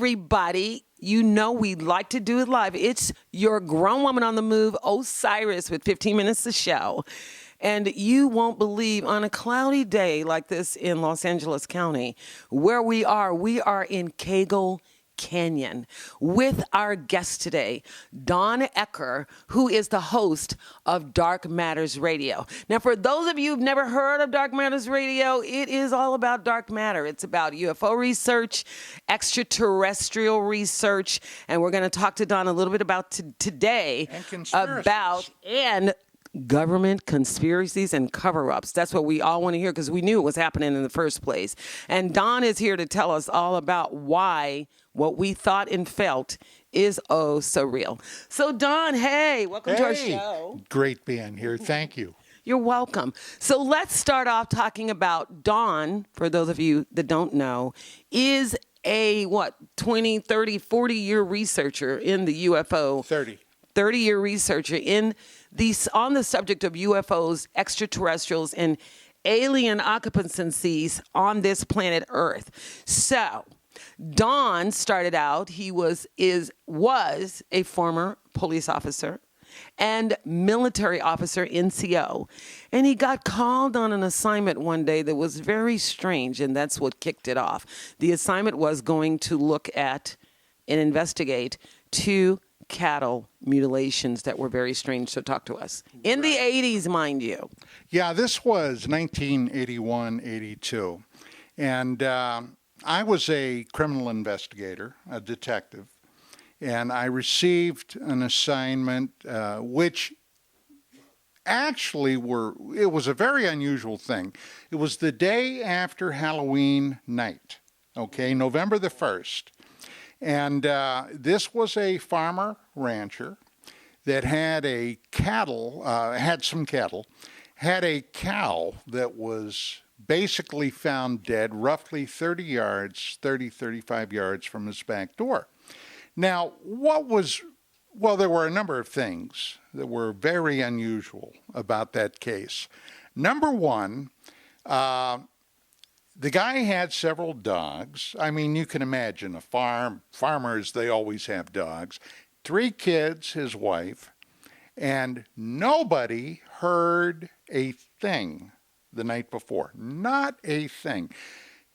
everybody. You know we like to do it live. It's your grown woman on the move, Osiris, with 15 minutes to show. And you won't believe, on a cloudy day like this in Los Angeles County, where we are in Cagle Canyon with our guest today, Don Ecker, who is the host of Dark Matters Radio. Now, for those of you who've never heard of Dark Matters Radio, it is all about dark matter. It's about UFO research, extraterrestrial research, and we're going to talk to Don a little bit about today about government conspiracies and cover-ups. That's what we all want to hear because we knew it was happening in the first place. And Don is here to tell us all about why what we thought and felt is oh so real. So Don, hey, welcome to our show. Great being here. Thank you. You're welcome. So let's start off talking about Don, for those of you that don't know, is a 20, 30, 40-year researcher in the UFO. 30-year researcher on the subject of UFOs, extraterrestrials, and alien occupancies on this planet Earth. So, Don started out, he was a former police officer and military officer, NCO, and he got called on an assignment one day that was very strange, and that's what kicked it off. The assignment was going to look at and investigate two cattle mutilations that were very strange. So talk to us. In the 80s, mind you. Yeah, this was 1981, 82. And I was a criminal investigator, a detective, and I received an assignment which actually it was a very unusual thing. It was the day after Halloween night, okay, November the 1st. And this was a farmer rancher that had a some cattle, had a cow that was basically found dead roughly 35 yards from his back door. Now, there were a number of things that were very unusual about that case. Number one, the guy had several dogs. I mean, you can imagine farmers, they always have dogs. 3 kids, his wife, and nobody heard a thing the night before. Not a thing.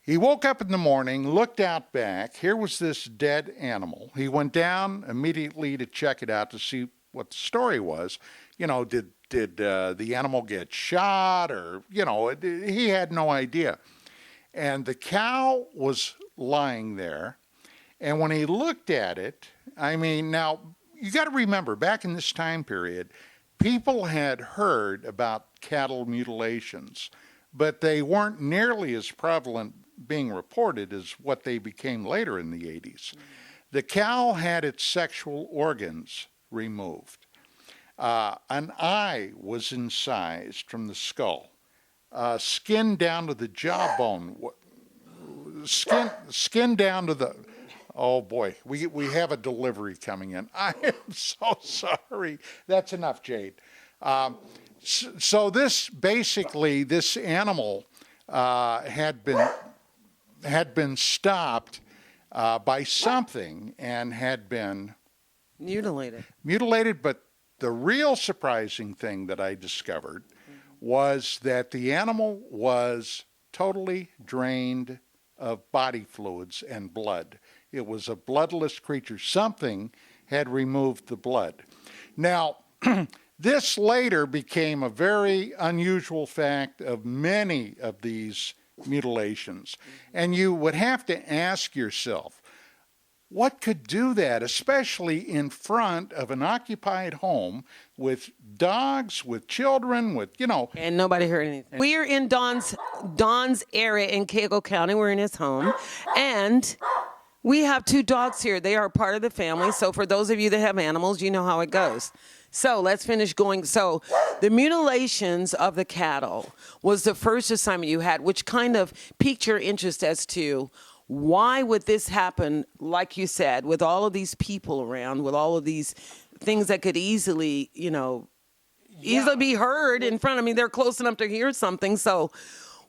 He woke up in the morning, looked out back. Here was this dead animal. He went down immediately to check it out to see what the story was. You know, did the animal get shot or, he had no idea. And the cow was lying there. And when he looked at it, I mean, now, you got to remember, back in this time period, people had heard about cattle mutilations, but they weren't nearly as prevalent being reported as what they became later in the 80s. The cow had its sexual organs removed. An eye was incised from the skull. Skin down to the jawbone, skin down to the, oh boy, we have a delivery coming in. I am so sorry. That's enough, Jade. So this animal had been stopped by something and had been mutilated, but the real surprising thing that I discovered was that the animal was totally drained of body fluids and blood. It was a bloodless creature. Something had removed the blood. Now, this later became a very unusual fact of many of these mutilations. And you would have to ask yourself, what could do that, especially in front of an occupied home with dogs, with children, with, And nobody heard anything. We are in Don's area in Cagle County. We're in his home. And we have 2 dogs here. They are part of the family. So for those of you that have animals, you know how it goes. So let's finish going. So the mutilations of the cattle was the first assignment you had, which kind of piqued your interest as to why would this happen, like you said, with all of these people around, with all of these things that could easily, easily be heard in front of me. They're close enough to hear something. So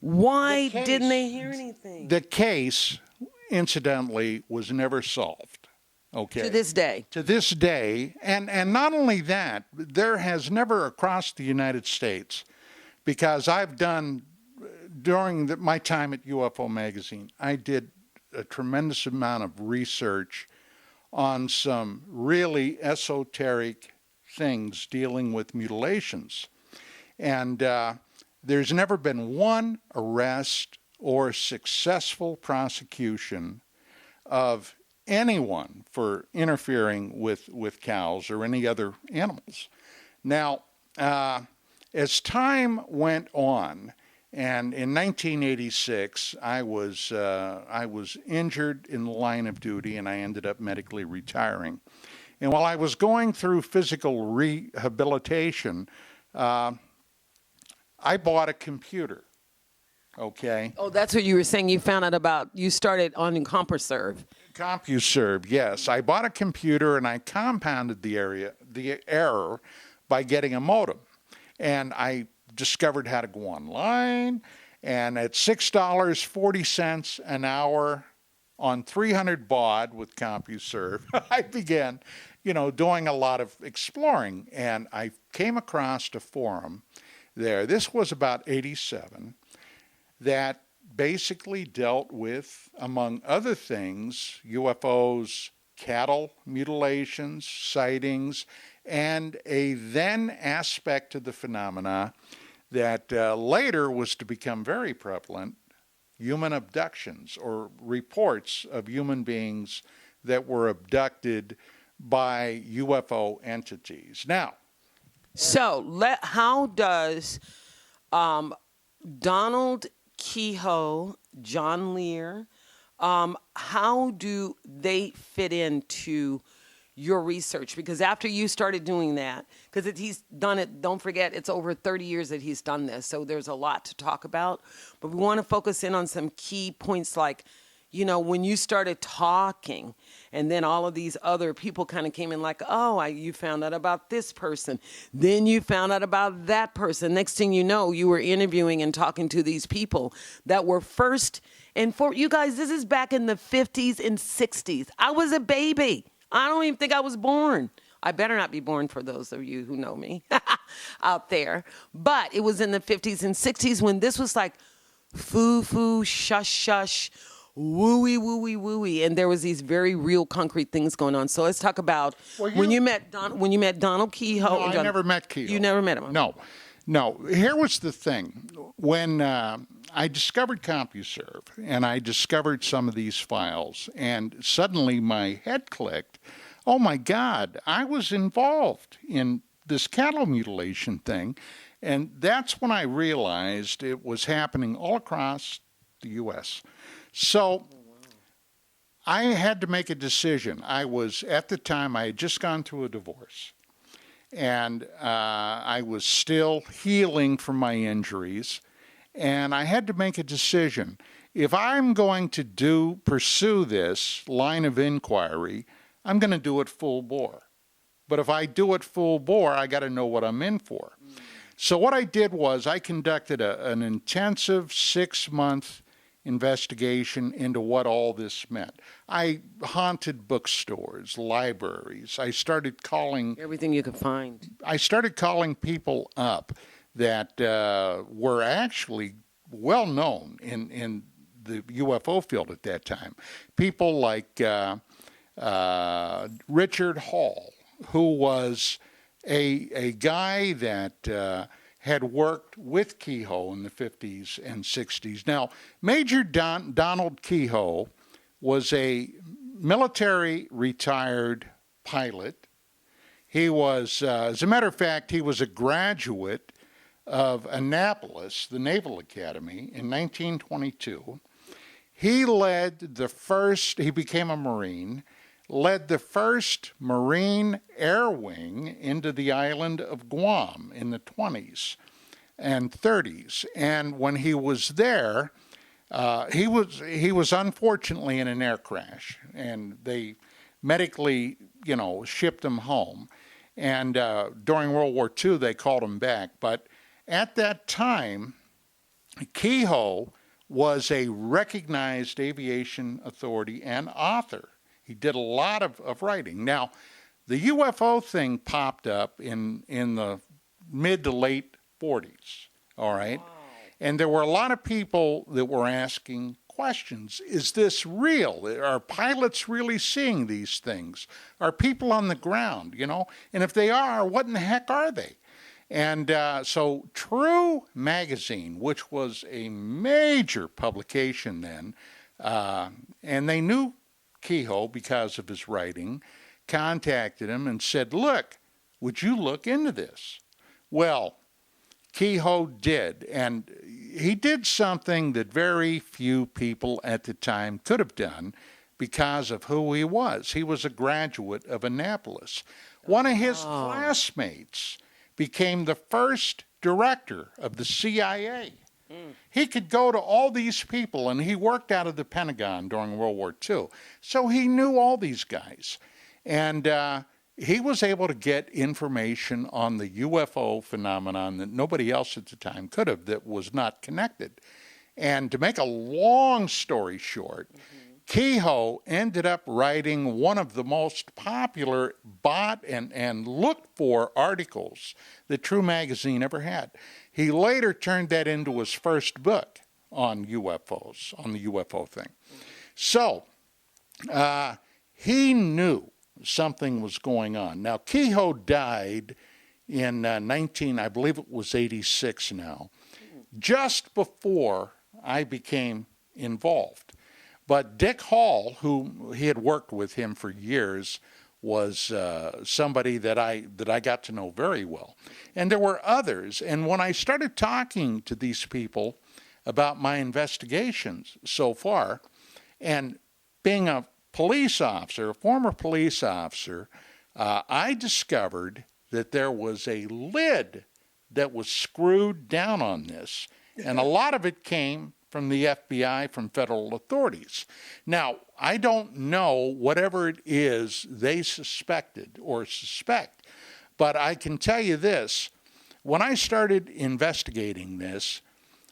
why didn't they hear anything? The case incidentally, was never solved. Okay. To this day. To this day, and not only that, there has never across the United States, because I've done, during my time at UFO Magazine, I did a tremendous amount of research on some really esoteric things dealing with mutilations. And there's never been one arrest or successful prosecution of anyone for interfering with cows or any other animals. Now, as time went on, and in 1986, I was injured in the line of duty, and I ended up medically retiring. And while I was going through physical rehabilitation, I bought a computer. Okay. Oh, that's what you were saying. You found out about. You started on Compuserve. Compuserve, yes. I bought a computer and I compounded the error by getting a modem. And I discovered how to go online. And at $6.40 an hour on 300 baud with Compuserve, I began, doing a lot of exploring. And I came across a forum there. This was about 87. That basically dealt with, among other things, UFOs, cattle mutilations, sightings, and a then aspect of the phenomena that later was to become very prevalent, human abductions, or reports of human beings that were abducted by UFO entities. Now, so how does Donald Kehoe, John Lear, how do they fit into your research? Because after you started doing that, because he's done it, don't forget, it's over 30 years that he's done this, so there's a lot to talk about. But we want to focus in on some key points like, when you started talking, and then all of these other people kind of came in like, you found out about this person. Then you found out about that person. Next thing you know, you were interviewing and talking to these people that were first. And for you guys, this is back in the 50s and 60s. I was a baby. I don't even think I was born. I better not be born for those of you who know me out there. But it was in the 50s and 60s when this was like foo-foo, shush-shush, wooey, wooey, wooey, and there was these very real, concrete things going on. So let's talk about when you met Donald Kehoe. No, I never met Kehoe. You never met him? No. Here was the thing. When I discovered Compuserve, and I discovered some of these files, and suddenly my head clicked. Oh, my God, I was involved in this cattle mutilation thing, and that's when I realized it was happening all across the U.S., So I had to make a decision. At the time, I had just gone through a divorce. And I was still healing from my injuries. And I had to make a decision. If I'm going to pursue this line of inquiry, I'm going to do it full bore. But if I do it full bore, I got to know what I'm in for. So what I did was I conducted an intensive 6-month investigation into what all this meant. I haunted bookstores, libraries. I started calling everything you could find. I started calling people up that were actually well known in the UFO field at that time. People like Richard Hall, who was a guy that had worked with Kehoe in the 50s and 60s. Now, Major Donald Kehoe was a military retired pilot. He was, as a matter of fact, he was a graduate of Annapolis, the Naval Academy, in 1922. He became a Marine, led the first Marine Air Wing into the island of Guam in the 20s and 30s. And when he was there, he was unfortunately in an air crash, and they medically, shipped him home. And during World War II, they called him back. But at that time, Kehoe was a recognized aviation authority and author. He did a lot of writing. Now, the UFO thing popped up in the mid to late 40s, all right? Wow. And there were a lot of people that were asking questions. Is this real? Are pilots really seeing these things? Are people on the ground, you know? And if they are, what in the heck are they? And so True Magazine, which was a major publication then, and they knew Kehoe because of his writing, contacted him and said, look, would you look into this? Well, Kehoe did, and he did something that very few people at the time could have done because of who he was. He was a graduate of Annapolis. One of his classmates became the first director of the CIA. He could go to all these people, and he worked out of the Pentagon during World War II. So he knew all these guys. And he was able to get information on the UFO phenomenon that nobody else at the time could have, that was not connected. And to make a long story short, Kehoe ended up writing one of the most popular bought and looked for articles that True Magazine ever had. He later turned that into his first book on UFOs, on the UFO thing. So he knew something was going on. Now, Kehoe died in I believe it was 86 now, just before I became involved. But Dick Hall, who he had worked with him for years, was somebody that I got to know very well. And there were others. And when I started talking to these people about my investigations so far, and being a police officer, a former police officer, I discovered that there was a lid that was screwed down on this. And a lot of it came from the FBI, from federal authorities. Now, I don't know whatever it is they suspected or suspect, but I can tell you this. When I started investigating this,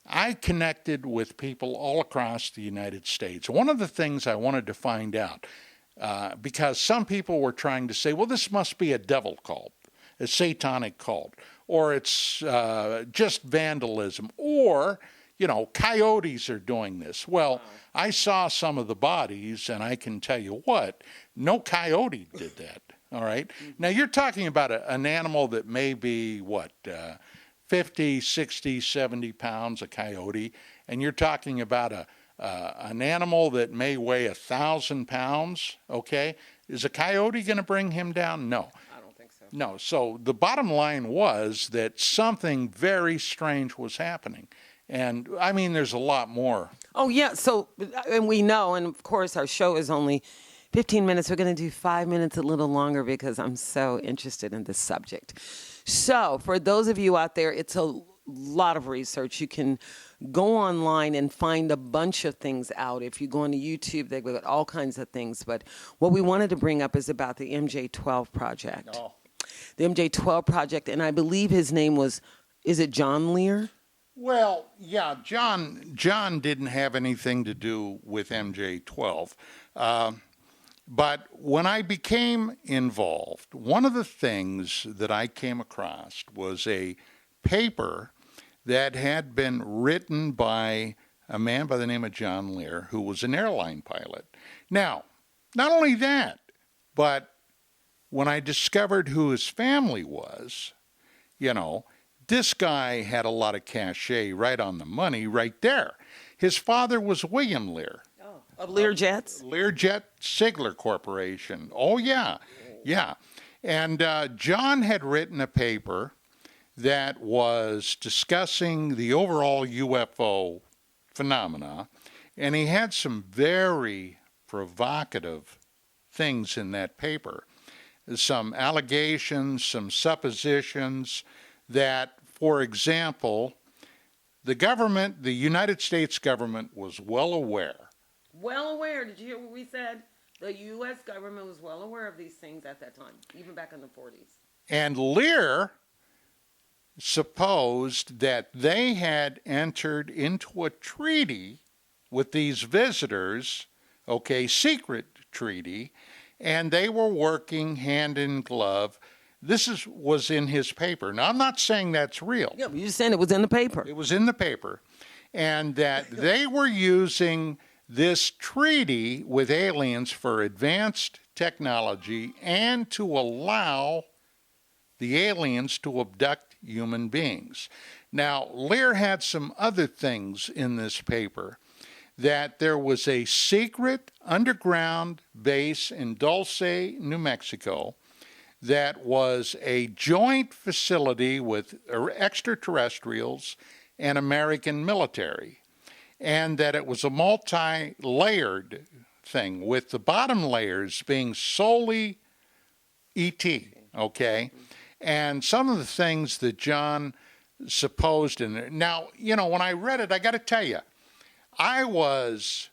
I connected with people all across the United States. One of the things I wanted to find out, because some people were trying to say, well, this must be a devil cult, a satanic cult, or it's just vandalism, or you know, coyotes are doing this. Well, I saw some of the bodies, and I can tell you what, no coyote did that, all right? Now, you're talking about an animal that may be, 50, 60, 70 pounds, a coyote, and you're talking about an animal that may weigh 1,000 pounds, okay? Is a coyote going to bring him down? No. I don't think so. No, so the bottom line was that something very strange was happening. And, I mean, there's a lot more. Oh, yeah. So, and we know, and of course, our show is only 15 minutes. We're going to do 5 minutes a little longer because I'm so interested in this subject. So, for those of you out there, it's a lot of research. You can go online and find a bunch of things out. If you go on to YouTube, they've got all kinds of things. But what we wanted to bring up is about the MJ-12 project. Oh. The MJ-12 project, and I believe his name was, is it John Lear? Well, yeah, John didn't have anything to do with MJ-12. But when I became involved, one of the things that I came across was a paper that had been written by a man by the name of John Lear, who was an airline pilot. Now, not only that, but when I discovered who his family was, you know, this guy had a lot of cachet right on the money right there. His father was William Lear. Oh, of Learjets? Learjet Sigler Corporation. Oh, yeah. Yeah. And John had written a paper that was discussing the overall UFO phenomena, and he had some very provocative things in that paper. Some allegations, some suppositions that, for example, the government, the United States government, was well aware. Well aware. Did you hear what we said? The U.S. government was well aware of these things at that time, even back in the 40s. And Lear supposed that they had entered into a treaty with these visitors, okay, secret treaty, and they were working hand in glove. Was in his paper. Now, I'm not saying that's real. Yeah, but you're saying it was in the paper. It was in the paper. And that they were using this treaty with aliens for advanced technology and to allow the aliens to abduct human beings. Now, Lear had some other things in this paper, that there was a secret underground base in Dulce, New Mexico, that was a joint facility with extraterrestrials and American military, and that it was a multi-layered thing, with the bottom layers being solely ET, okay? And some of the things that John supposed in there. Now, when I read it, I got to tell you, I was,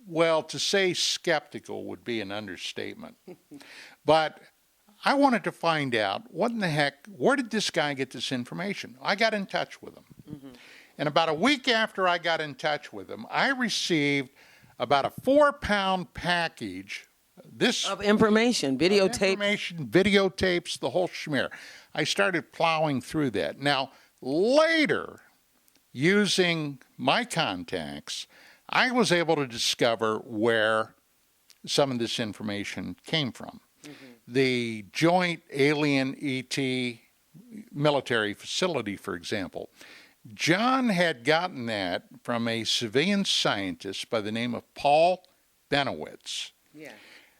well, to say skeptical would be an understatement. But I wanted to find out, what in the heck, where did this guy get this information? I got in touch with him. Mm-hmm. And about a week after I got in touch with him, I received about a 4-pound package. Of information, videotapes, the whole schmear. I started plowing through that. Now, later, using my contacts, I was able to discover where some of this information came from. Mm-hmm. The Joint Alien ET military facility, for example. John had gotten that from a civilian scientist by the name of Paul Benowitz. Yeah.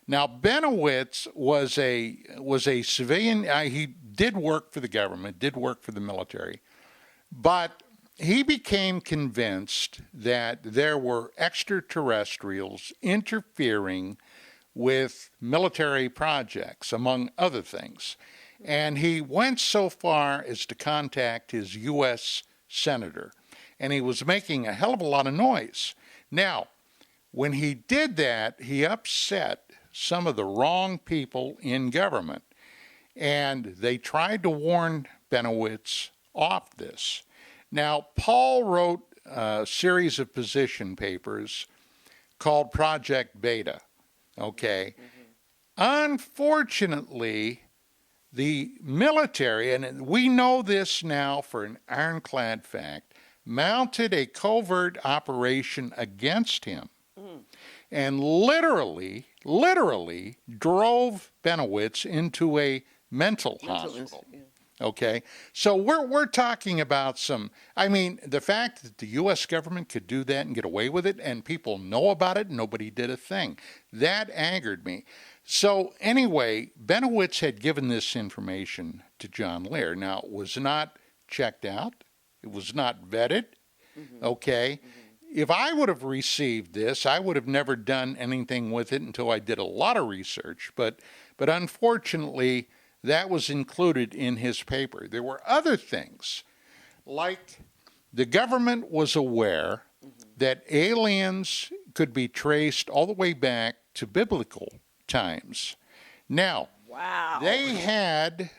Now, Benowitz was a civilian. He did work for the government, did work for the military, but he became convinced that there were extraterrestrials interfering with military projects, among other things. And he went so far as to contact his U.S. senator, and he was making a hell of a lot of noise. Now, when he did that, he upset some of the wrong people in government, and they tried to warn Benowitz off this. Now, Paul wrote a series of position papers called Project Beta, okay? Mm-hmm. Unfortunately, the military, and we know this now for an ironclad fact, mounted a covert operation against him and literally drove Benowitz into a mental hospital. Yeah. Okay, so we're talking about the fact that the U.S. government could do that and get away with it, and people know about it, and nobody did a thing. That angered me. So anyway, Benowitz had given this information to John Lear. Now, it was not checked out. It was not vetted. Mm-hmm. Okay. Mm-hmm. If I would have received this, I would have never done anything with it until I did a lot of research. But unfortunately, that was included in his paper. There were other things, like the government was aware that aliens could be traced all the way back to biblical times. Now, wow. They had,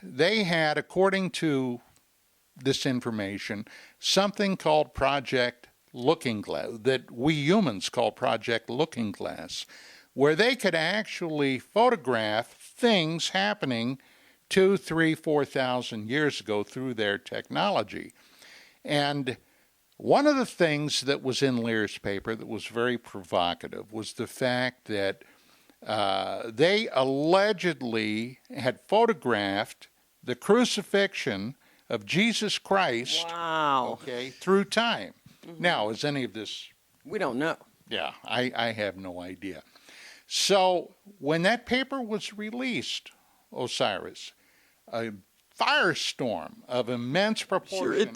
according to this information, something called Project Looking Glass, that we humans call Project Looking Glass, where they could actually photograph things happening 2,000, 3,000, 4,000 years ago through their technology. And one of the things that was in Lear's paper that was very provocative was the fact that they allegedly had photographed the crucifixion of Jesus Christ, wow. Okay, through time. Mm-hmm. Now, is any of this... We don't know. Yeah, I have no idea. So when that paper was released, Osiris, a firestorm of immense proportion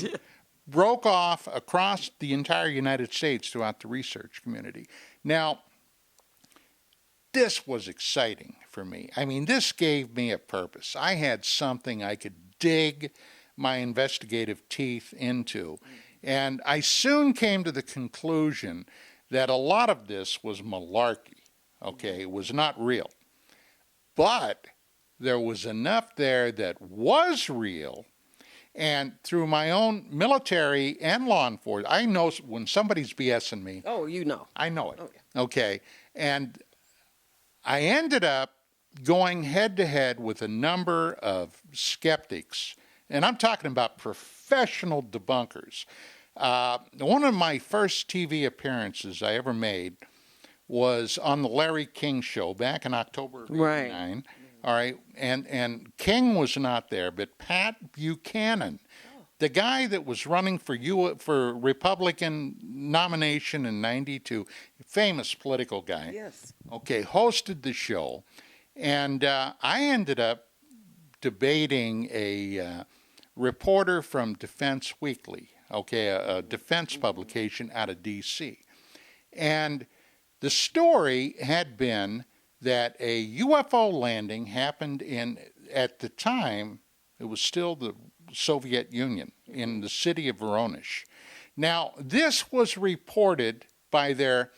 broke off across the entire United States throughout the research community. Now, this was exciting for me. I mean, this gave me a purpose. I had something I could dig my investigative teeth into. And I soon came to the conclusion that a lot of this was malarkey, okay? It was not real. But there was enough there that was real, And through my own military and law enforcement, I know when somebody's BSing me. Oh, you know. I know it. Oh, yeah. Okay. And I ended up going head to head with a number of skeptics, and I'm talking about professional debunkers. One of my first TV appearances I ever made was on the Larry King Show back in October of '89. Right. All right, and King was not there, but Pat Buchanan, the guy that was running for Republican nomination in '92, famous political guy. Yes. Okay, hosted the show, and I ended up debating a reporter from Defense Weekly, okay, a defense publication out of D.C. And the story had been that a UFO landing happened at the time, it was still the Soviet Union, in the city of Voronezh. Now, this was reported by their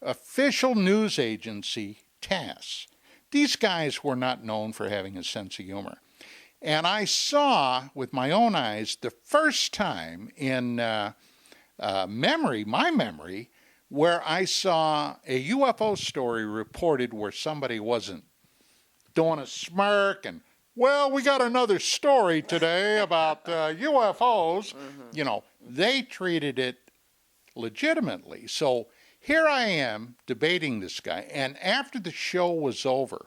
official news agency, TASS. These guys were not known for having a sense of humor. And I saw with my own eyes the first time in my memory, where I saw a UFO story reported where somebody wasn't doing a smirk and, well, we got another story today about UFOs. You know, they treated it legitimately. So here I am debating this guy, and after the show was over,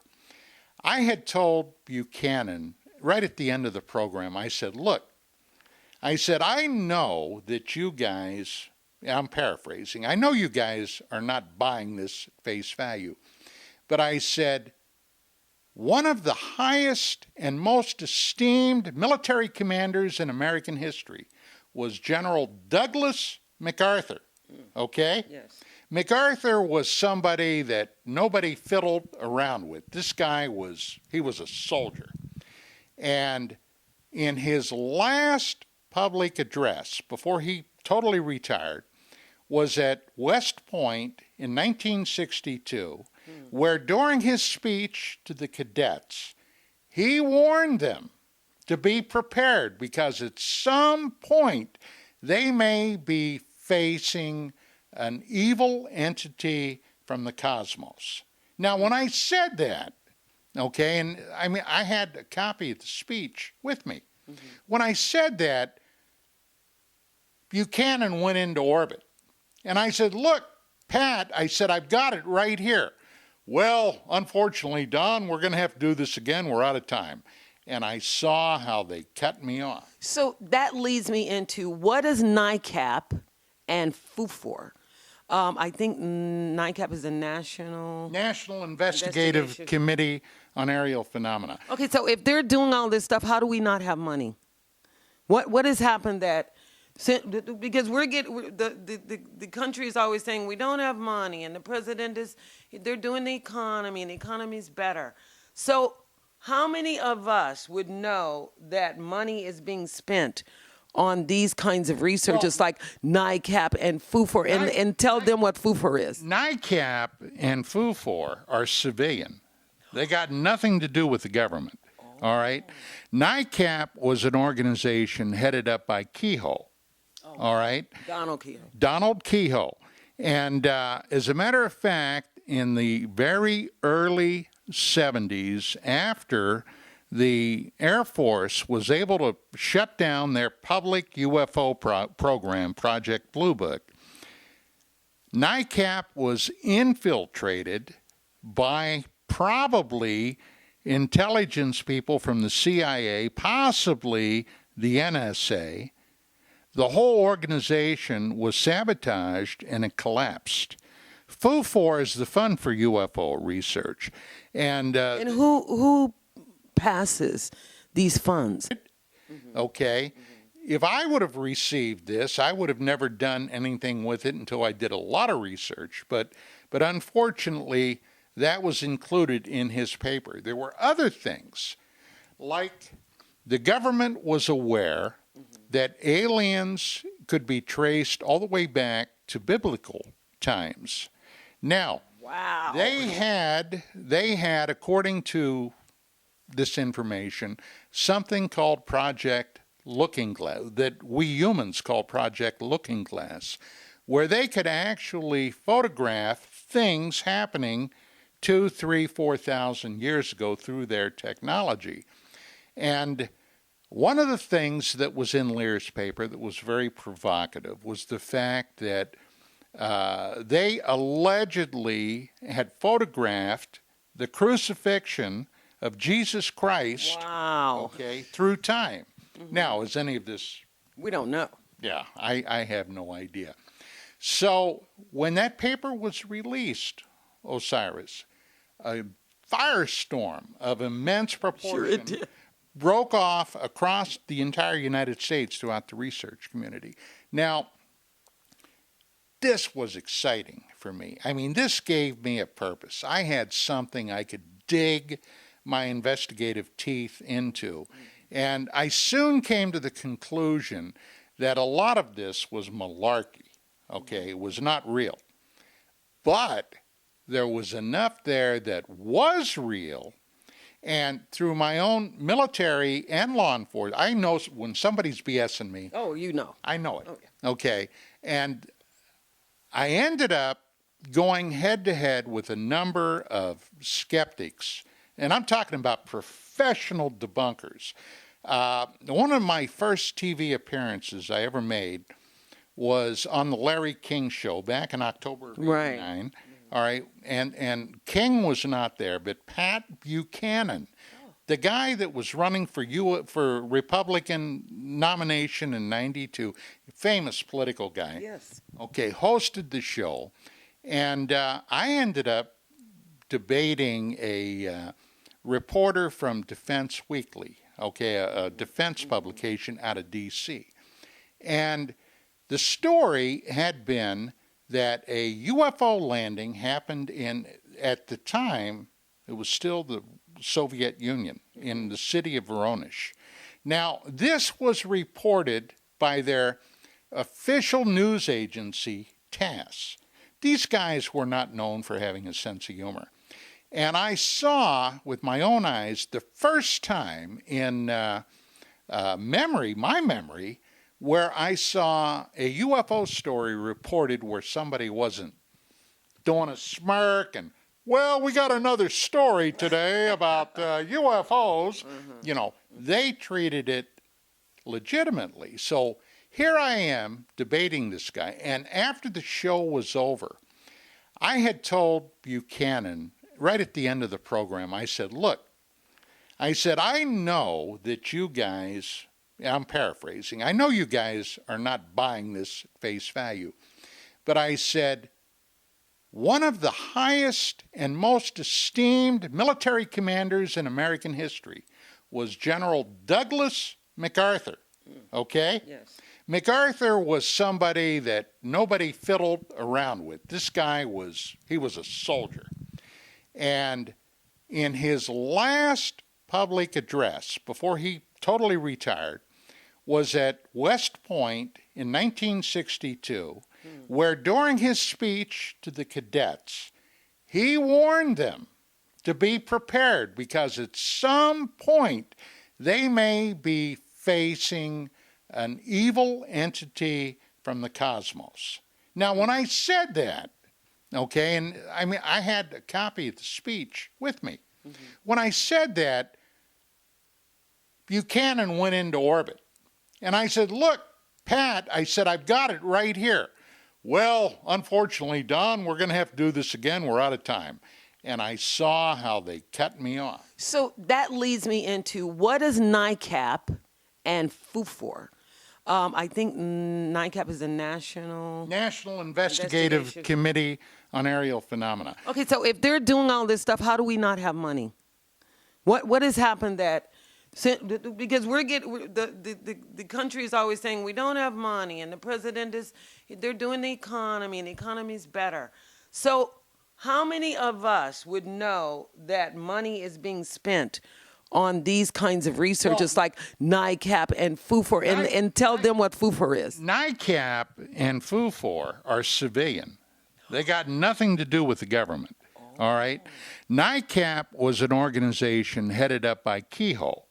I had told Buchanan right at the end of the program, I said, look, I know that you guys, I'm paraphrasing, I know you guys are not buying this at face value, but I said, one of the highest and most esteemed military commanders in American history was General Douglas MacArthur, okay? Yes. MacArthur was somebody that nobody fiddled around with. This guy he was a soldier. And in his last public address, before he totally retired, was at West Point in 1962, where during his speech to the cadets, he warned them to be prepared because at some point they may be facing an evil entity from the cosmos. Now, when I said that, okay, and I mean, I had a copy of the speech with me. When I said that, Buchanan went into orbit. And I said, look, Pat, I said, I've got it right here. Well, unfortunately, Don, we're going to have to do this again. We're out of time. And I saw how they cut me off. So that leads me into what is NICAP and FUFOR? I think NICAP is the National Investigative Committee on Aerial Phenomena. Okay, so if they're doing all this stuff, how do we not have money? What has happened that, because the country is always saying we don't have money, and the president they're doing the economy, and the economy's better. So how many of us would know that money is being spent on these kinds of researches like NICAP and FUFOR, and tell them what FUFOR is? NICAP and FUFOR are civilian. They got nothing to do with the government, all right? NICAP was an organization headed up by Kehoe, all right? Donald Kehoe. And as a matter of fact, in the very early 70s, after the Air Force was able to shut down their public UFO program, Project Blue Book, NICAP was infiltrated by probably intelligence people from the CIA, possibly the NSA. The whole organization was sabotaged and it collapsed. FUFOR is the fund for UFO research. And who passes these funds? Okay. If I would have received this, I would have never done anything with it until I did a lot of research. But unfortunately, that was included in his paper. There were other things, like the government was aware that aliens could be traced all the way back to biblical times. Now, wow. They had, according to this information, something called Project Looking Glass, that we humans call Project Looking Glass, where they could actually photograph things happening 2, 3, 4,000 years ago through their technology. And one of the things that was in Lear's paper that was very provocative was the fact that they allegedly had photographed the crucifixion of Jesus Christ, Wow. okay, through time. Now, is any of this... We don't know. Yeah, I have no idea. So when that paper was released, Osiris, a firestorm of immense proportion broke off across the entire United States throughout the research community. Now, this was exciting for me. I mean, this gave me a purpose. I had something I could dig my investigative teeth into. And I soon came to the conclusion that a lot of this was malarkey, okay? It was not real. But there was enough there that was real. And through my own military and law enforcement, I know when somebody's BSing me. Oh, you know. I know it. Oh, yeah. Okay. And I ended up going head-to-head with a number of skeptics. And I'm talking about professional debunkers. One of my first TV appearances I ever made was on the Larry King Show back in October of '89. Right. All right, and King was not there, but Pat Buchanan, the guy that was running for Republican nomination in '92, famous political guy. Yes. Okay, hosted the show, and I ended up debating a reporter from Defense Weekly, okay, a defense publication out of D.C. And the story had been that a UFO landing happened at the time, it was still the Soviet Union, in the city of Voronezh. Now, this was reported by their official news agency, TASS. These guys were not known for having a sense of humor. And I saw, with my own eyes, the first time in my memory, where I saw a UFO story reported where somebody wasn't doing a smirk and, well, we got another story today about UFOs. You know, they treated it legitimately. So here I am debating this guy. And after the show was over, I had told Buchanan, right at the end of the program, I said, look, I said, I know that you guys... I'm paraphrasing. I know you guys are not buying this face value. But I said, one of the highest and most esteemed military commanders in American history was General Douglas MacArthur. Okay? Yes. MacArthur was somebody that nobody fiddled around with. This guy he was a soldier. And in his last public address, before he totally retired, was at West Point in 1962, where during his speech to the cadets, he warned them to be prepared because at some point they may be facing an evil entity from the cosmos. Now, when I said that, okay, and I mean, I had a copy of the speech with me. When I said that, Buchanan went into orbit. And I said, look, Pat, I said, I've got it right here. Well, unfortunately, Don, we're going to have to do this again. We're out of time. And I saw how they cut me off. So that leads me into what is NICAP and FUFOR? I think NICAP is the National Investigative Committee on Aerial Phenomena. Okay, so if they're doing all this stuff, how do we not have money? What has happened that... Because the country is always saying we don't have money, and the president they're doing the economy, and the economy's better. So how many of us would know that money is being spent on these kinds of researches like NICAP and FUFOR, and tell them what FUFOR is? NICAP and FUFOR are civilian. They got nothing to do with the government, all right? NICAP was an organization headed up by Kehoe.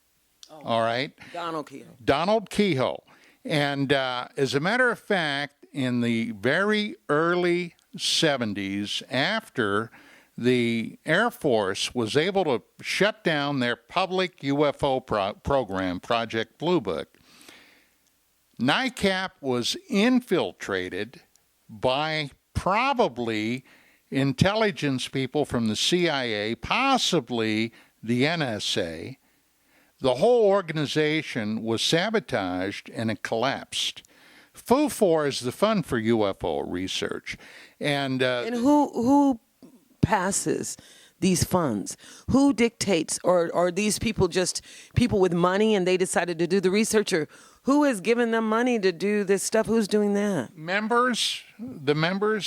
all right? Donald Kehoe. Donald Kehoe. And as a matter of fact, in the very early 70s, after the Air Force was able to shut down their public UFO program, Project Blue Book, NICAP was infiltrated by probably intelligence people from the CIA, possibly the NSA. The whole organization was sabotaged and it collapsed. FU4 is the Fund for UFO Research. And who passes these funds? Who dictates? Or are these people just people with money and they decided to do the research? Or who has given them money to do this stuff? Who's doing that? The members.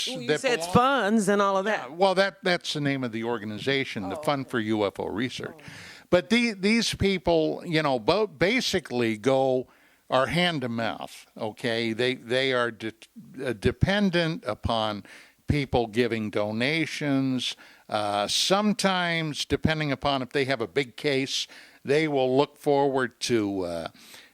Well, you said it's funds and all of that. Well, that's the name of the organization, the Fund for UFO Research. But these people, basically are hand to mouth, okay? They are dependent upon people giving donations. Sometimes, depending upon if they have a big case, they will look forward to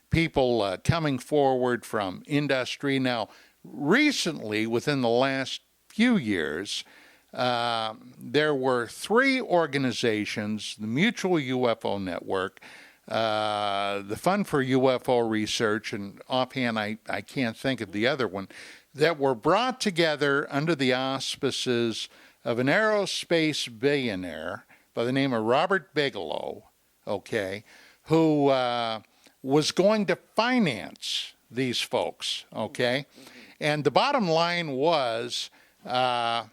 people coming forward from industry. Now, recently, within the last few years, there were 3 organizations, the Mutual UFO Network, the Fund for UFO Research, and offhand I can't think of the other one, that were brought together under the auspices of an aerospace billionaire by the name of Robert Bigelow, okay, who was going to finance these folks, okay? And the bottom line was, there's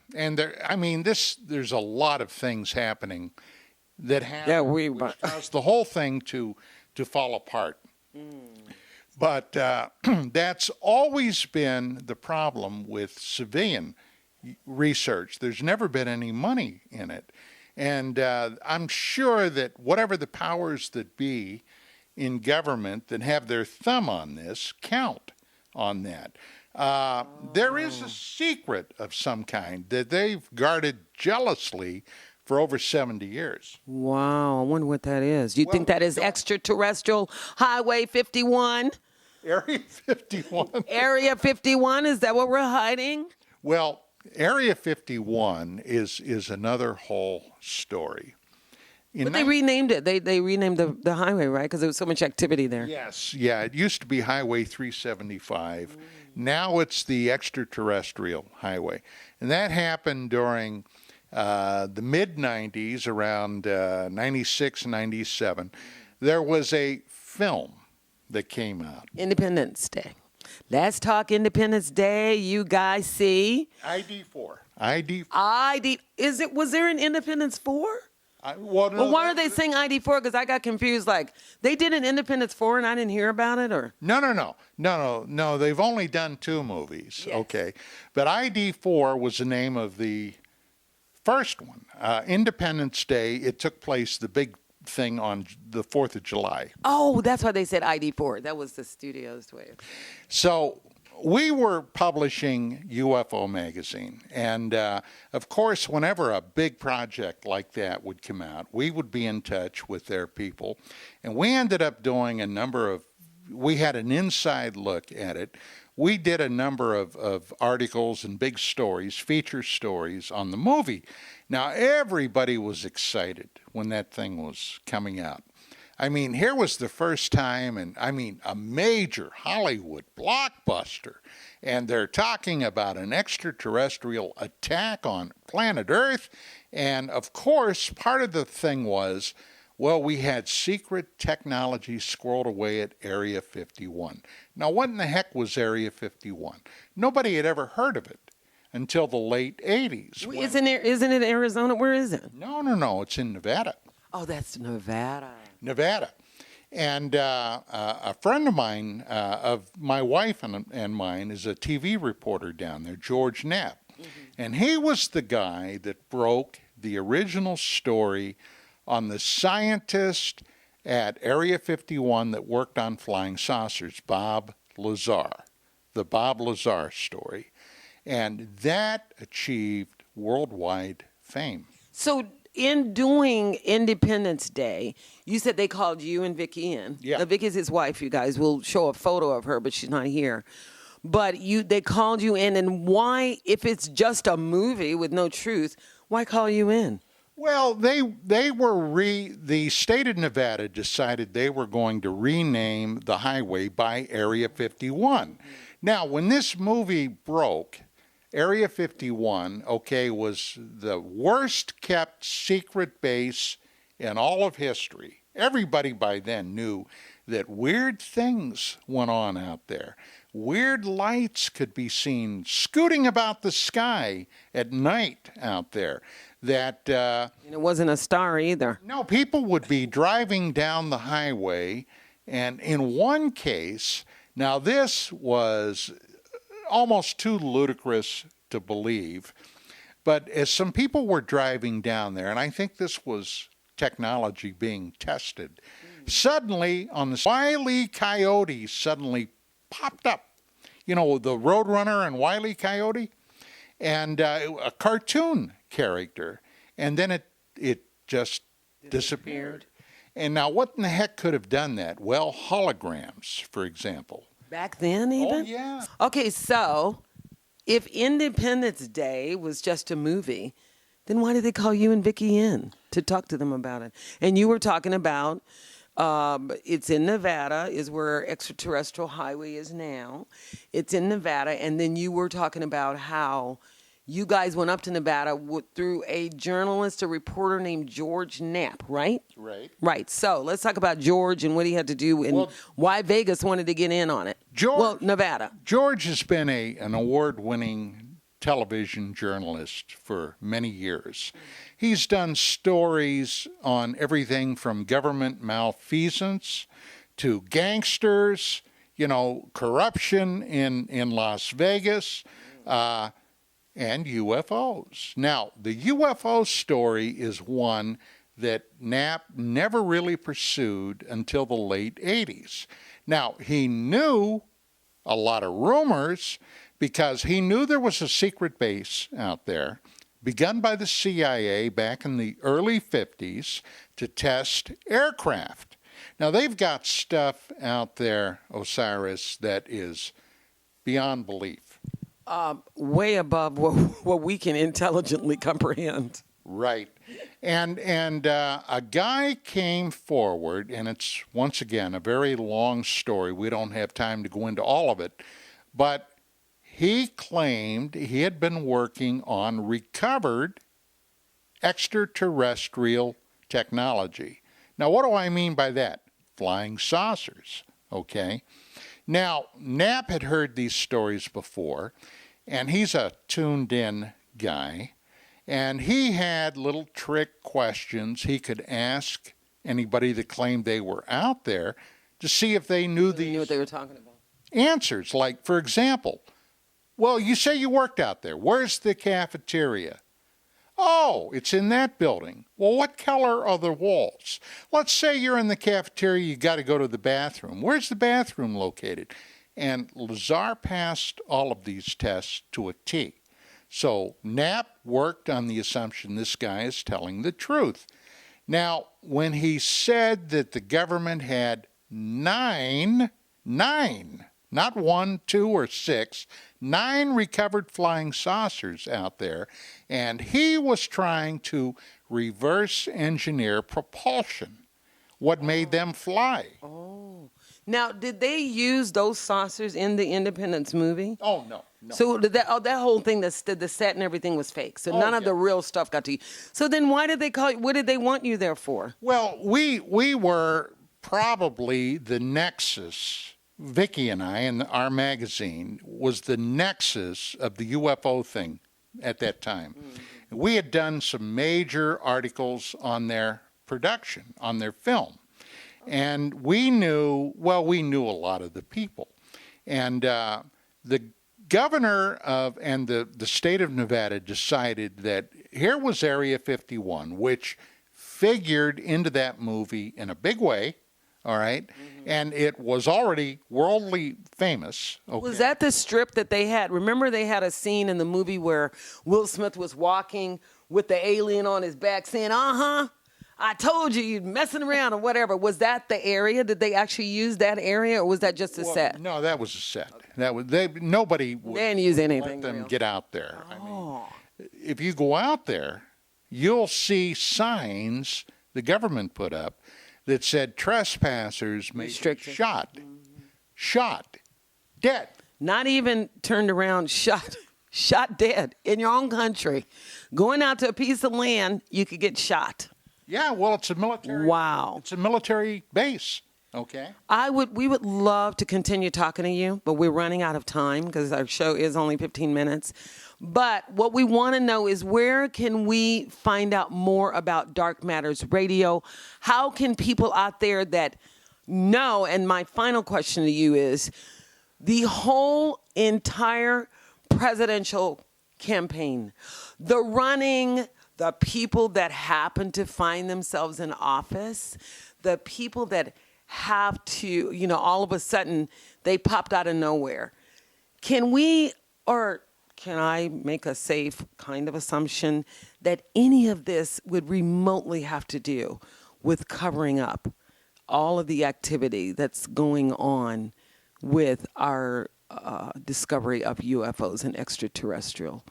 a lot of things happening that which caused the whole thing to fall apart. But that's always been the problem with civilian research. There's never been any money in it. And I'm sure that whatever the powers that be in government that have their thumb on this count on that. There is a secret of some kind that they've guarded jealously for over 70 years. Wow, I wonder what that is. Do you think that is extraterrestrial Highway 51? Area 51. Area 51, is that what we're hiding? Well, Area 51 is another whole story. But they renamed it. They renamed the highway, right? Because there was so much activity there. Yes, yeah. It used to be Highway 375. Now it's the Extraterrestrial Highway. And that happened during the mid-90s, around 96, 97. There was a film that came out. Independence Day. Let's talk Independence Day. You guys see? ID4. Was there an Independence 4? Well, why are they saying ID4? Because I got confused. Like, they did an Independence 4 and I didn't hear about it? Or No. They've only done 2 movies. Yes. Okay. But ID4 was the name of the first one. Independence Day, it took place, the big thing, on the 4th of July. Oh, that's why they said ID4. That was the studio's way. So we were publishing UFO magazine, and of course, whenever a big project like that would come out, we would be in touch with their people, and we ended up doing we had an inside look at it. We did a number of articles and big stories, feature stories on the movie. Now, everybody was excited when that thing was coming out. I mean, here was the first time, and a major Hollywood blockbuster, and they're talking about an extraterrestrial attack on planet Earth, and of course, part of the thing was, well, we had secret technology squirreled away at Area 51. Now, what in the heck was Area 51? Nobody had ever heard of it until the late 80s. Isn't it Arizona? Where is it? No, it's in Nevada. Oh, that's Nevada. And a friend of mine, of my wife and mine, is a TV reporter down there, George Knapp. Mm-hmm. And he was the guy that broke the original story on the scientist at Area 51 that worked on flying saucers, Bob Lazar, the Bob Lazar story. And that achieved worldwide fame. So in doing Independence Day, you said they called you and Vicky in. Yeah. Vicky's his wife, you guys. We'll show a photo of her, but she's not here. But they called you in, and why, if it's just a movie with no truth, why call you in? Well, the state of Nevada decided they were going to rename the highway by Area 51. Now, when this movie broke, Area 51, okay, was the worst kept secret base in all of history. Everybody by then knew that weird things went on out there. Weird lights could be seen scooting about the sky at night out there. That And it wasn't a star either. no, people would be driving down the highway, and in one case, now this was almost too ludicrous to believe, but as some people were driving down there, and I think this was technology being tested, suddenly on the Wile E. Coyote suddenly popped up. You know, the Roadrunner and Wile E. Coyote, and a cartoon character, and then it just disappeared. And now what in the heck could have done that? Well, holograms, for example. Back then, even? Oh, yeah. Okay, so if Independence Day was just a movie, then why did they call you and Vicky in to talk to them about it? And you were talking about it's in Nevada, is where Extraterrestrial Highway is now. It's in Nevada, and then you were talking about how you guys went up to Nevada through a journalist, a reporter named George Knapp, right? Right. Right. So let's talk about George and what he had to do and why Vegas wanted to get in on it. Nevada. George has been an award-winning television journalist for many years. He's done stories on everything from government malfeasance to gangsters, you know, corruption in Las Vegas, and UFOs. Now, the UFO story is one that Knapp never really pursued until the late 80s. Now, he knew a lot of rumors because he knew there was a secret base out there begun by the CIA back in the early 50s to test aircraft. Now, they've got stuff out there, Osiris, that is beyond belief. Way above what we can intelligently comprehend. Right. And a guy came forward, and it's, once again, a very long story. We don't have time to go into all of it. But he claimed he had been working on recovered extraterrestrial technology. Now, what do I mean by that? Flying saucers, okay? Now, Knapp had heard these stories before, and he's a tuned-in guy, and he had little trick questions he could ask anybody that claimed they were out there to see if they knew what they were talking about. Answers. Like, for example, well, you say you worked out there. Where's the cafeteria? Oh, it's in that building. Well, what color are the walls? Let's say you're in the cafeteria, you got to go to the bathroom. Where's the bathroom located? And Lazar passed all of these tests to a T. So Knapp worked on the assumption this guy is telling the truth. Now, when he said that the government had nine, not 1, 2, or 6, 9 recovered flying saucers out there, and he was trying to reverse engineer propulsion, what made them fly. Oh. Now, did they use those saucers in the Independence movie? Oh, no. So that whole thing, the set and everything was fake. So none of the real stuff got to you. So then why did they call you? What did they want you there for? Well, we were probably the nexus. Vicky and I, and our magazine, was the nexus of the UFO thing at that time. Mm-hmm. We had done some major articles on their production, on their film. And we knew a lot of the people. And the governor and the state of Nevada decided that here was Area 51, which figured into that movie in a big way. All right. Mm-hmm. And it was already worldly famous. Okay. Was that the strip that they had? Remember they had a scene in the movie where Will Smith was walking with the alien on his back saying, I told you, you're messing around or whatever. Was that the area? Did they actually use that area, or was that just a set? No, that was a set. Okay. That was nobody would They didn't use anything let them real. get out there. Oh. I mean, if you go out there, you'll see signs the government put up that said trespassers may be Restricted. shot, dead. Not even turned around, shot dead in your own country. Going out to a piece of land, you could get shot. Yeah, well, it's a military. Wow. It's a military base. Okay. We would love to continue talking to you, but we're running out of time because our show is only 15 minutes. But what we want to know is, where can we find out more about Dark Matters Radio? How can people out there that know, and my final question to you is, the whole entire presidential campaign, the running, the people that happen to find themselves in office, the people that have to, all of a sudden they popped out of nowhere. Can I make a safe kind of assumption that any of this would remotely have to do with covering up all of the activity that's going on with our discovery of UFOs and extraterrestrial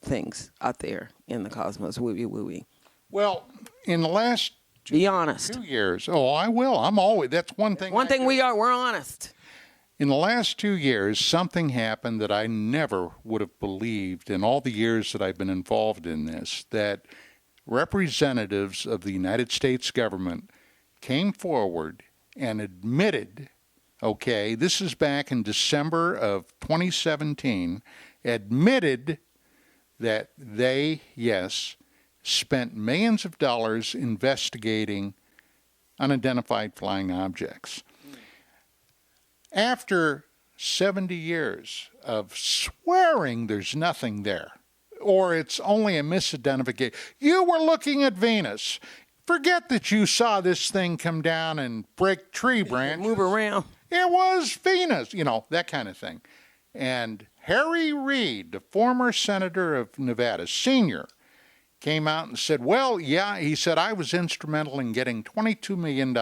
things out there in the cosmos? Woo-wee. Well, in the last Be honest. 2 years, I will. I'm always. That's one thing. We're honest. In the last 2 years, something happened that I never would have believed in all the years that I've been involved in this, that representatives of the United States government came forward and admitted, this is back in December of 2017, admitted that they, spent millions of dollars investigating unidentified flying objects. After 70 years of swearing there's nothing there, or it's only a misidentification, you were looking at Venus. Forget that you saw this thing come down and break tree branches. Move around. It was Venus, that kind of thing. And Harry Reid, the former senator of Nevada, senior, came out and said, he said, I was instrumental in getting $22 million,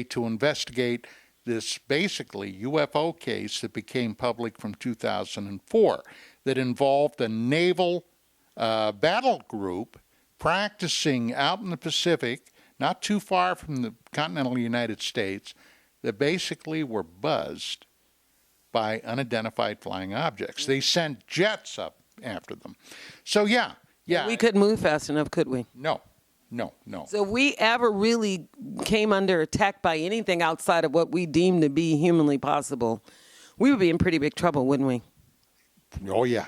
to investigate this basically UFO case that became public from 2004 that involved a naval battle group practicing out in the Pacific, not too far from the continental United States, that basically were buzzed by unidentified flying objects. They sent jets up after them. So, yeah. We couldn't move fast enough, could we? No. So if we ever really came under attack by anything outside of what we deem to be humanly possible, we would be in pretty big trouble, wouldn't we? Oh, yeah.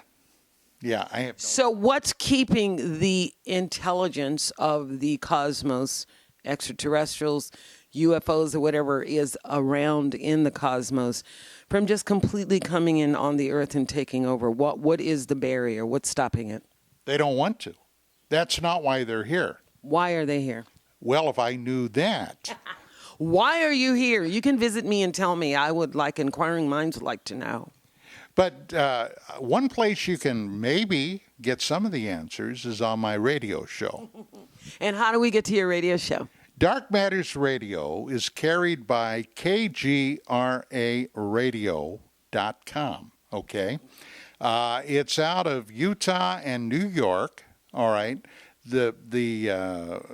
Yeah, I have. So what's keeping the intelligence of the cosmos, extraterrestrials, UFOs, or whatever is around in the cosmos, from just completely coming in on the Earth and taking over? What is the barrier? What's stopping it? They don't want to. That's not why they're here. Why are they here? Well, if I knew that. Why are you here? You can visit me and tell me. I would inquiring minds would like to know. But one place you can maybe get some of the answers is on my radio show. And how do we get to your radio show? Dark Matters Radio is carried by KGRAradio.com, it's out of Utah and New York, all right? The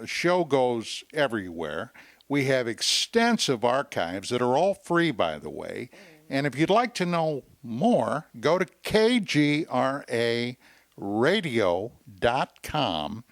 show goes everywhere. We have extensive archives that are all free, by the way. And if you'd like to know more, go to KGRAradio.com,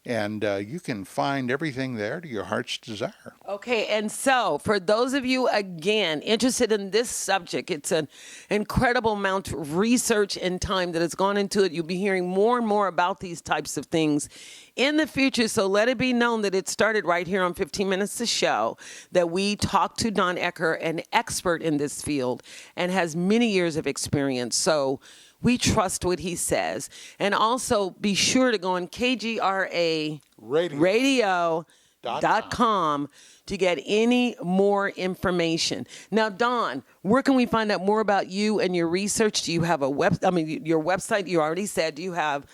and you can find everything there to your heart's desire. Okay, and so for those of you, again, interested in this subject, it's an incredible amount of research and time that has gone into it. You'll be hearing more and more about these types of things in the future, so let it be known that it started right here on 15 Minutes to Show, that we talked to Don Ecker, an expert in this field, and has many years of experience. So we trust what he says. And also be sure to go on KGRAradio.com to get any more information. Now, Don, where can we find out more about you and your research? Do you have your website, you already said. Do you have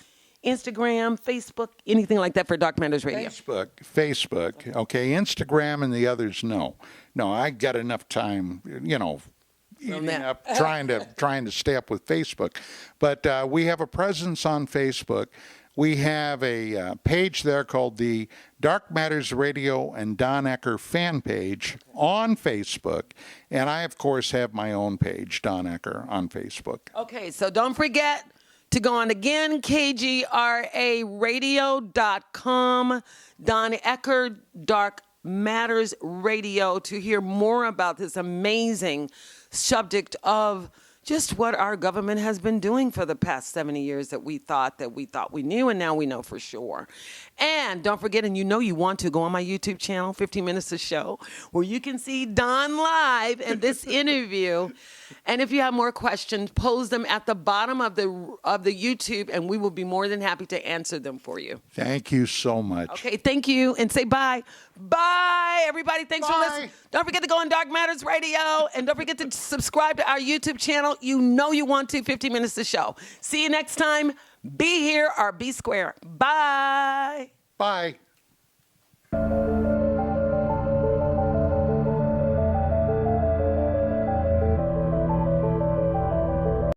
Instagram, Facebook, anything like that for Dark Matters Radio? Facebook. Okay, Instagram and the others, no. No, I got enough time, eating up, trying to stay up with Facebook. But we have a presence on Facebook. We have a page there called the Dark Matters Radio and Don Ecker fan page on Facebook. And I, of course, have my own page, Don Ecker, on Facebook. Okay, so don't forget to go on again, kgraradio.com, Don Ecker, Dark Matters Radio, to hear more about this amazing subject of just what our government has been doing for the past 70 years that we thought we knew, and now we know for sure. And don't forget, and you want to go on my YouTube channel, 15 Minutes to Show, where you can see Don live and this interview. And if you have more questions, pose them at the bottom of the YouTube, and we will be more than happy to answer them for you. Thank you so much. Okay, thank you, and say bye. Bye, everybody. Thanks for listening. Don't forget to go on Dark Matters Radio, and don't forget to subscribe to our YouTube channel. You want to, 15 Minutes to Show. See you next time. Be here or be square. Bye. Bye.